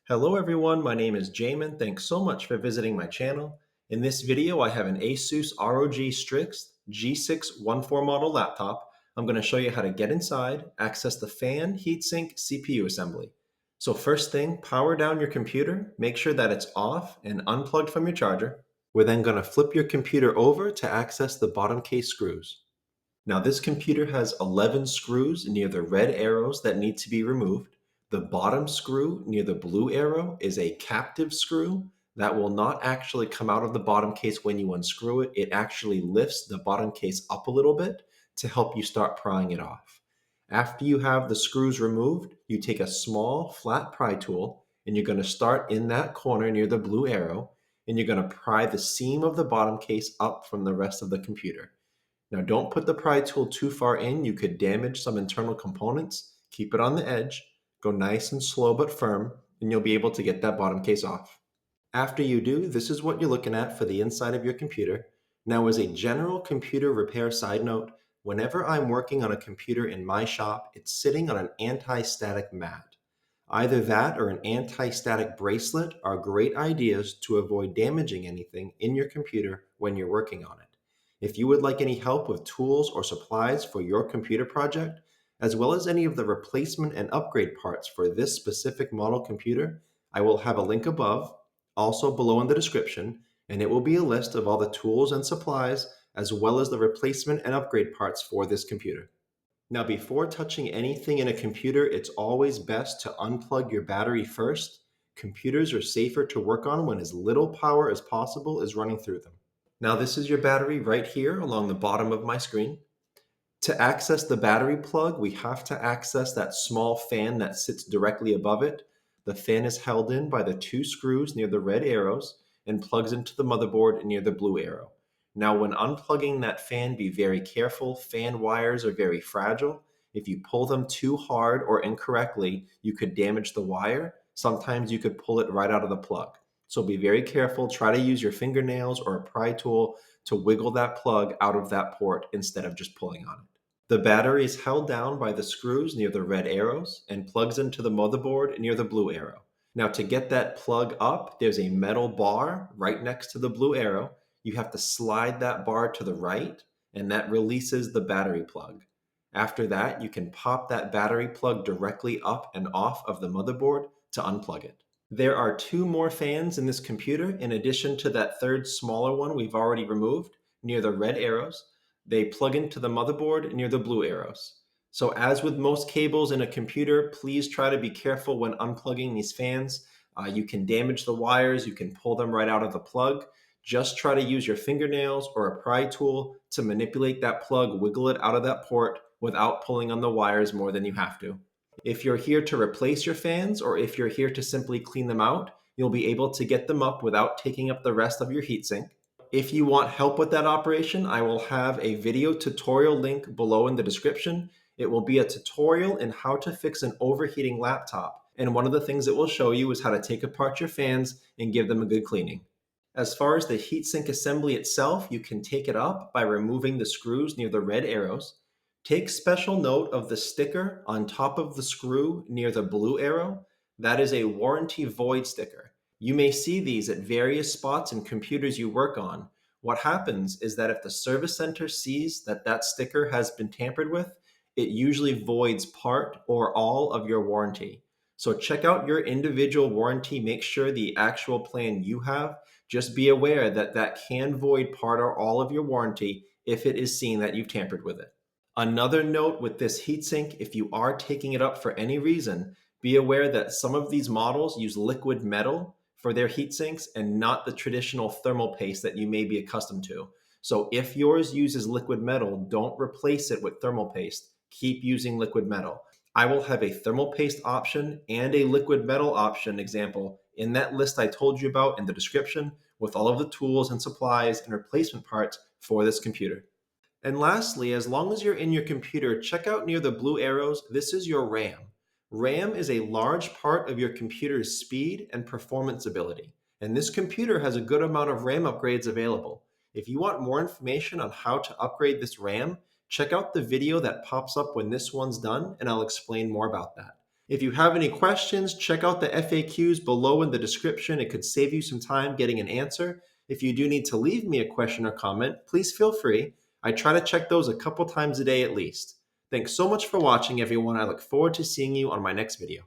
Hello everyone, my name is Jamin. Thanks so much for visiting my channel. In this video, I have an Asus ROG Strix G614 model laptop. I'm going to show you how to get inside, access the fan, heatsink, CPU assembly. So first thing, power down your computer, make sure that it's off and unplugged from your charger. We're then going to flip your computer over to access the bottom case screws. Now this computer has 11 screws near the red arrows that need to be removed. The bottom screw near the blue arrow is a captive screw that will not actually come out of the bottom case when you unscrew it. It actually lifts the bottom case up a little bit to help you start prying it off. After you have the screws removed, you take a small flat pry tool and you're going to start in that corner near the blue arrow and you're going to pry the seam of the bottom case up from the rest of the computer. Now don't put the pry tool too far in, you could damage some internal components. Keep it on the edge, go nice and slow but firm, and you'll be able to get that bottom case off. After you do, this is what you're looking at for the inside of your computer. Now as a general computer repair side note, whenever I'm working on a computer in my shop, it's sitting on an anti-static mat. Either that or an anti-static bracelet are great ideas to avoid damaging anything in your computer when you're working on it. If you would like any help with tools or supplies for your computer project, as well as any of the replacement and upgrade parts for this specific model computer, I will have a link above, also below in the description, and it will be a list of all the tools and supplies, as well as the replacement and upgrade parts for this computer. Now, before touching anything in a computer, it's always best to unplug your battery first. Computers are safer to work on when as little power as possible is running through them. Now this is your battery right here along the bottom of my screen. To access the battery plug, we have to access that small fan that sits directly above it. The fan is held in by the two screws near the red arrows and plugs into the motherboard near the blue arrow. Now when unplugging that fan, be very careful. Fan wires are very fragile. If you pull them too hard or incorrectly, you could damage the wire. Sometimes you could pull it right out of the plug. So be very careful. Try to use your fingernails or a pry tool to wiggle that plug out of that port instead of just pulling on it. The battery is held down by the screws near the red arrows and plugs into the motherboard near the blue arrow. Now to get that plug up, there's a metal bar right next to the blue arrow. You have to slide that bar to the right and that releases the battery plug. After that, you can pop that battery plug directly up and off of the motherboard to unplug it. There are two more fans in this computer in addition to that third smaller one we've already removed near the red arrows. They plug into the motherboard near the blue arrows. So as with most cables in a computer, please try to be careful when unplugging these fans. You can damage the wires, you can pull them right out of the plug. Just try to use your fingernails or a pry tool to manipulate that plug, wiggle it out of that port without pulling on the wires more than you have to. If you're here to replace your fans or if you're here to simply clean them out, you'll be able to get them up without taking up the rest of your heatsink. If you want help with that operation, I will have a video tutorial link below in the description. It will be a tutorial in how to fix an overheating laptop. And one of the things it will show you is how to take apart your fans and give them a good cleaning. As far as the heatsink assembly itself, you can take it up by removing the screws near the red arrows. Take special note of the sticker on top of the screw near the blue arrow. That is a warranty void sticker. You may see these at various spots in computers you work on. What happens is that if the service center sees that that sticker has been tampered with, it usually voids part or all of your warranty. So check out your individual warranty, make sure the actual plan you have. Just be aware that that can void part or all of your warranty if it is seen that you've tampered with it. Another note with this heatsink, if you are taking it up for any reason, be aware that some of these models use liquid metal for their heatsinks and not the traditional thermal paste that you may be accustomed to. So if yours uses liquid metal, don't replace it with thermal paste. Keep using liquid metal. I will have a thermal paste option and a liquid metal option example in that list I told you about in the description with all of the tools and supplies and replacement parts for this computer. And lastly, as long as you're in your computer, check out near the blue arrows, this is your RAM. RAM is a large part of your computer's speed and performance ability. And this computer has a good amount of RAM upgrades available. If you want more information on how to upgrade this RAM, check out the video that pops up when this one's done, and I'll explain more about that. If you have any questions, check out the FAQs below in the description. It could save you some time getting an answer. If you do need to leave me a question or comment, please feel free. I try to check those a couple times a day at least. Thanks so much for watching, everyone. I look forward to seeing you on my next video.